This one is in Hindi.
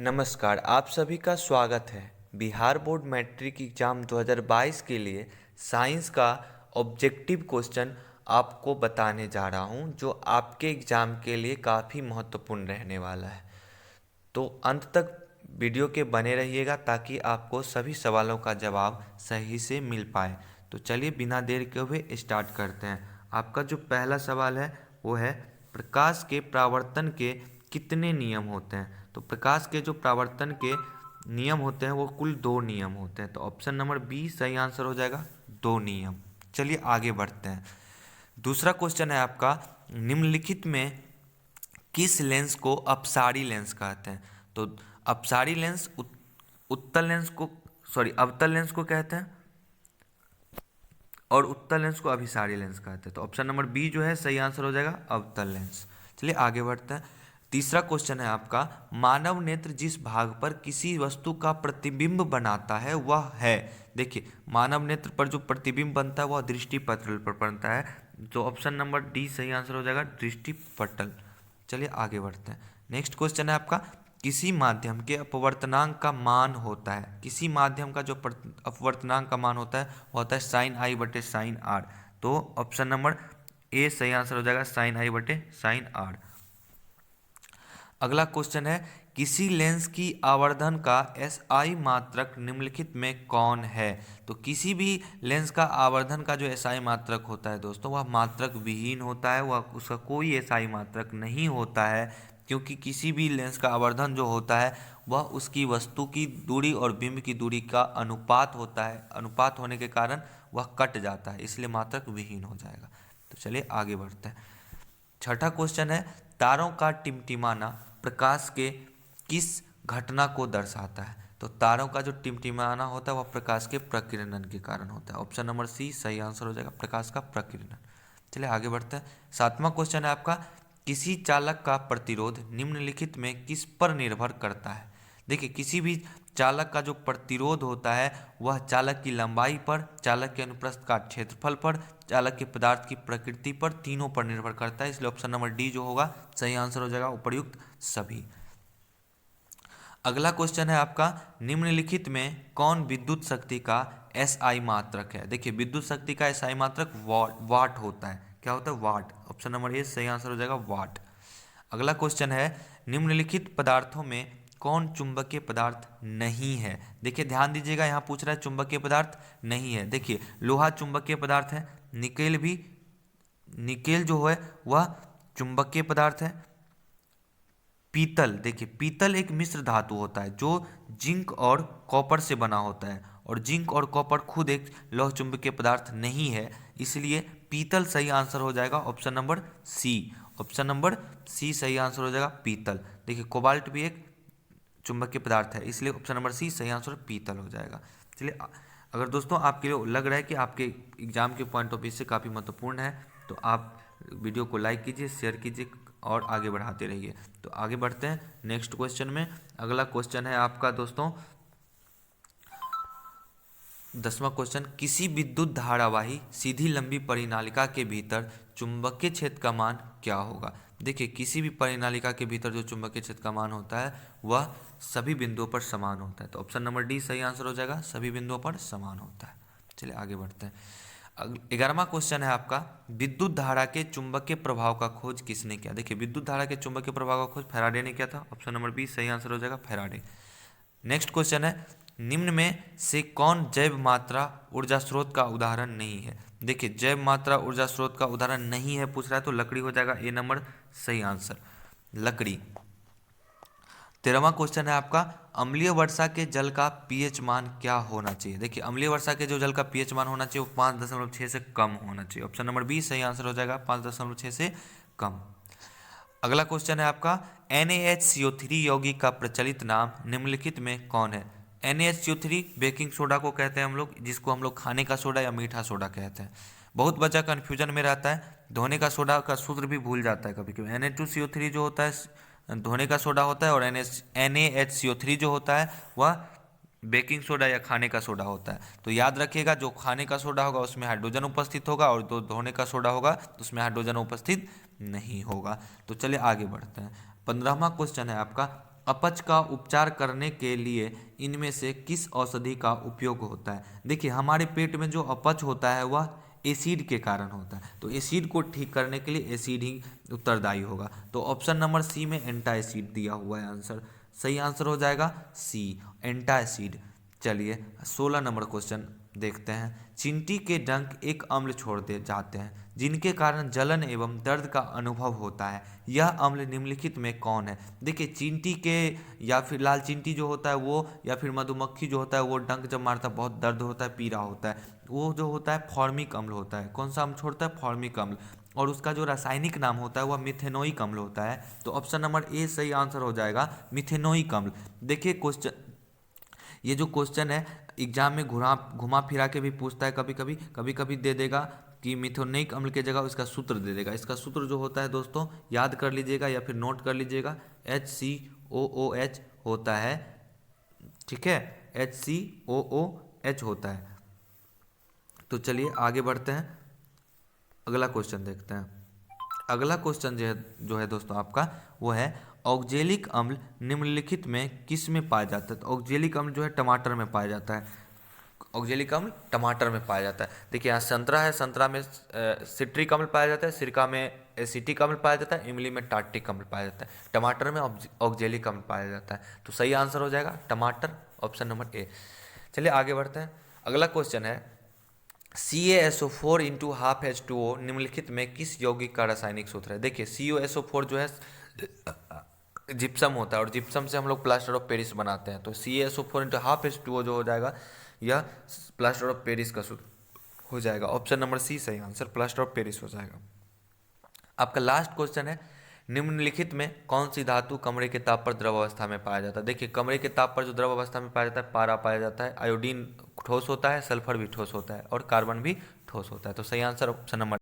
नमस्कार, आप सभी का स्वागत है। बिहार बोर्ड मैट्रिक एग्जाम 2022 के लिए साइंस का ऑब्जेक्टिव क्वेश्चन आपको बताने जा रहा हूं, जो आपके एग्ज़ाम के लिए काफ़ी महत्वपूर्ण रहने वाला है। तो अंत तक वीडियो के बने रहिएगा ताकि आपको सभी सवालों का जवाब सही से मिल पाए। तो चलिए बिना देर के हुए स्टार्ट करते हैं। आपका जो पहला सवाल है वो है, प्रकाश के परावर्तन के कितने नियम होते हैं? तो प्रकाश के जो परावर्तन के नियम होते हैं वो कुल 2 नियम होते हैं। तो ऑप्शन नंबर बी सही आंसर हो जाएगा, 2 नियम। चलिए आगे बढ़ते हैं। दूसरा क्वेश्चन है आपका, निम्नलिखित में किस लेंस को अपसारी लेंस कहते हैं? तो अपसारी लेंस उत्तल लेंस को अवतल लेंस को कहते हैं और उत्तल लेंस को अभिसारी लेंस कहते हैं। तो ऑप्शन नंबर बी जो है सही आंसर हो जाएगा, अवतल लेंस। चलिए आगे बढ़ते हैं। तीसरा क्वेश्चन है आपका, मानव नेत्र जिस भाग पर किसी वस्तु का प्रतिबिंब बनाता है वह है। देखिए, मानव नेत्र पर जो प्रतिबिंब बनता है वह दृष्टि पटल पर बनता है। तो ऑप्शन नंबर डी सही आंसर हो जाएगा, दृष्टि पटल। चलिए आगे बढ़ते हैं। नेक्स्ट क्वेश्चन है आपका, किसी माध्यम के अपवर्तनांक का मान होता है। किसी माध्यम का जो अपवर्तनांक का मान होता है वो होता है साइन आई बटे साइन आर। तो ऑप्शन नंबर ए सही आंसर हो जाएगा, साइन आई बटे साइन आर। अगला क्वेश्चन है, किसी लेंस की आवर्धन का एसआई मात्रक निम्नलिखित में कौन है? तो किसी भी लेंस का आवर्धन का जो एसआई मात्रक होता है दोस्तों, वह मात्रक विहीन होता है, वह उसका कोई एसआई मात्रक नहीं होता है, क्योंकि किसी भी लेंस का आवर्धन जो होता है वह उसकी वस्तु की दूरी और बिंब की दूरी का अनुपात होता है। अनुपात होने के कारण वह कट जाता है, इसलिए मात्रक विहीन हो जाएगा। तो चलिए आगे बढ़ते हैं। छठा क्वेश्चन है, तारों का टिमटिमाना प्रकाश के किस घटना को दर्शाता है? तो तारों का जो टिमटिमाना होता है वह प्रकाश के प्रकीर्णन के कारण होता है। ऑप्शन नंबर सी सही आंसर हो जाएगा, प्रकाश का प्रकीर्णन। चलिए आगे बढ़ते हैं। सातवां क्वेश्चन है आपका, किसी चालक का प्रतिरोध निम्नलिखित में किस पर निर्भर करता है? देखिए, किसी भी चालक का जो प्रतिरोध होता है वह चालक की लंबाई पर, चालक के अनुप्रस्थ काट क्षेत्रफल पर, चालक के पदार्थ की प्रकृति पर, तीनों पर निर्भर करता है। इसलिए ऑप्शन नंबर डी जो होगा सही आंसर हो जाएगा, उपर्युक्त सभी। अगला क्वेश्चन है आपका, निम्नलिखित में कौन विद्युत शक्ति का एसआई मात्रक है? देखिए, विद्युत शक्ति का एसआई मात्रक वाट होता है। क्या होता है? वाट। ऑप्शन नंबर ए सही आंसर हो जाएगा, वाट। अगला क्वेश्चन है, निम्नलिखित पदार्थों में कौन चुंबकीय पदार्थ नहीं है? देखिए ध्यान दीजिएगा, यहाँ पूछ रहा है चुंबकीय पदार्थ नहीं है। देखिए, लोहा चुंबकीय पदार्थ है, निकेल जो है वह चुंबकीय पदार्थ है। पीतल, देखिए पीतल एक मिश्र धातु होता है जो जिंक और कॉपर से बना होता है, और जिंक और कॉपर खुद एक लौह चुंबकीय पदार्थ नहीं है, इसलिए पीतल सही आंसर हो जाएगा, option number C. Option number C सही आंसर हो जाएगा, पीतल। देखिए, कोबाल्ट भी एक चुंबकीय पदार्थ है, इसलिए ऑप्शन नंबर सी सही आंसर पीतल हो जाएगा। चलिए, अगर दोस्तों आपके लिए लग रहा है कि आपके एग्जाम के पॉइंट ऑफ व्यू से काफ़ी महत्वपूर्ण है तो आप वीडियो को लाइक कीजिए, शेयर कीजिए और आगे बढ़ाते रहिए। तो आगे बढ़ते हैं नेक्स्ट क्वेश्चन में। अगला क्वेश्चन है आपका दोस्तों 10वां क्वेश्चन, किसी विद्युत धारावाही सीधी लंबी परिनालिका के भीतर चुंबकीय क्षेत्र का मान क्या होगा? देखिए, किसी भी परिनालिका के भीतर जो चुंबकीय क्षेत्र का मान होता है वह सभी बिंदुओं पर समान होता है। तो ऑप्शन नंबर डी सही आंसर हो जाएगा, सभी बिंदुओं पर समान होता है। चलिए आगे बढ़ते हैं। 11वां क्वेश्चन है आपका, विद्युत धारा के चुंबकीय प्रभाव का खोज किसने किया? देखिए, विद्युत धारा के चुंबकीय प्रभाव का खोज फैराडे ने किया था। ऑप्शन नंबर बी सही आंसर हो जाएगा, फैराडे। नेक्स्ट क्वेश्चन है, निम्न में से कौन जैव मात्रा ऊर्जा स्रोत का उदाहरण नहीं है? देखिए, जैव मात्रा ऊर्जा स्रोत का उदाहरण नहीं है पूछ रहा है, तो लकड़ी हो जाएगा ए नंबर सही आंसर, लकड़ी। 13वां क्वेश्चन है आपका, अम्लीय वर्षा के जल का पीएच मान क्या होना चाहिए? देखिए, अम्लीय वर्षा के जो जल का पीएच मान होना चाहिए वो 5.6 से कम होना चाहिए। ऑप्शन नंबर बी सही आंसर हो जाएगा, 5.6 से कम। अगला क्वेश्चन है आपका, NaHCO3 यौगिक का प्रचलित नाम निम्नलिखित में कौन है? NaHCO3 बेकिंग सोडा को कहते हैं हम लोग, जिसको हम लोग खाने का सोडा या मीठा सोडा कहते हैं। बहुत बच्चा कन्फ्यूजन में रहता है, धोने का सोडा का सूत्र भी भूल जाता है कभी कभी। Na2CO3 जो होता है धोने का सोडा होता है, और NaHCO3 जो होता है वह बेकिंग सोडा या खाने का सोडा होता है। तो याद रखिएगा, जो खाने का सोडा होगा उसमें हाइड्रोजन उपस्थित होगा, और जो धोने का सोडा होगा तो उसमें हाइड्रोजन उपस्थित नहीं होगा। तो चलिए आगे बढ़ते हैं। 15वां क्वेश्चन है आपका, अपच का उपचार करने के लिए इनमें से किस औषधि का उपयोग होता है? देखिए, हमारे पेट में जो अपच होता है वह एसिड के कारण होता है, तो एसिड को ठीक करने के लिए एसिड ही उत्तरदायी होगा। तो ऑप्शन नंबर सी में एंटासिड दिया हुआ है आंसर, सही आंसर हो जाएगा सी, एंटासिड। चलिए 16 नंबर क्वेश्चन देखते हैं। चींटी के डंक एक अम्ल छोड़ दे जाते हैं जिनके कारण जलन एवं दर्द का अनुभव होता है, यह अम्ल निम्नलिखित में कौन है? देखिए, चींटी के या फिर लाल चींटी जो होता है वो, या फिर मधुमक्खी जो होता है वो डंक जब मारता है बहुत दर्द होता है, पीड़ा होता है, वो जो होता है फॉर्मिक अम्ल होता है। कौन सा अम्ल छोड़ता है? फॉर्मिक अम्ल। और उसका जो रासायनिक नाम होता है वह मिथेनोइक अम्ल होता है। तो ऑप्शन नंबर ए सही आंसर हो जाएगा, मिथेनोइक अम्ल। देखिए क्वेश्चन, ये जो क्वेश्चन है एग्जाम में घुमा फिरा के भी पूछता है, कभी कभी दे देगा कि मिथेनोइक अम्ल की जगह इसका सूत्र दे देगा। इसका सूत्र जो होता है दोस्तों याद कर लीजिएगा या फिर नोट कर लीजिएगा, HCOOH होता है, ठीक है, HCOOH होता है। तो चलिए आगे बढ़ते हैं, अगला क्वेश्चन देखते हैं। अगला क्वेश्चन जो है दोस्तों आपका वो है, ऑक्जेलिक अम्ल निम्नलिखित में किस में पाया जाता है? तो ऑक्जेलिक अम्ल जो है टमाटर में पाया जाता है, ऑक्जेलिक अम्ल टमाटर में पाया जाता है। देखिए यहाँ संतरा है, संतरा में सिट्रिक अम्ल पाया जाता है, सिरका में एसिटिक अम्ल पाया जाता है, इमली में टार्टिक अम्ल पाया जाता है, टमाटर में ऑक्जेलिक अम्ल पाया जाता है। तो सही आंसर हो जाएगा टमाटर, ऑप्शन नंबर ए। चलिए आगे बढ़ते हैं, अगला क्वेश्चन है, CaSO4 इंटू हाफ H2O निम्नलिखित में किस यौगिक का रासायनिक सूत्र है? देखिए CaSO4 जो है जिप्सम होता है, और जिप्सम से हम लोग प्लास्टर ऑफ पेरिस बनाते हैं। तो CaSO4 इंटू हाफ H2O जो हो जाएगा यह प्लास्टर ऑफ पेरिस का सूत्र हो जाएगा, ऑप्शन नंबर सी सही आंसर, प्लास्टर ऑफ पेरिस हो जाएगा। आपका लास्ट क्वेश्चन है, निम्नलिखित में कौन सी धातु कमरे के ताप पर द्रव अवस्था में पाया जाता है? देखिए कमरे के ताप पर जो द्रव अवस्था में पाया जाता है पारा पाया जाता है, आयोडीन ठोस होता है, सल्फर भी ठोस होता है और कार्बन भी ठोस होता है। तो सही आंसर ऑप्शन नंबर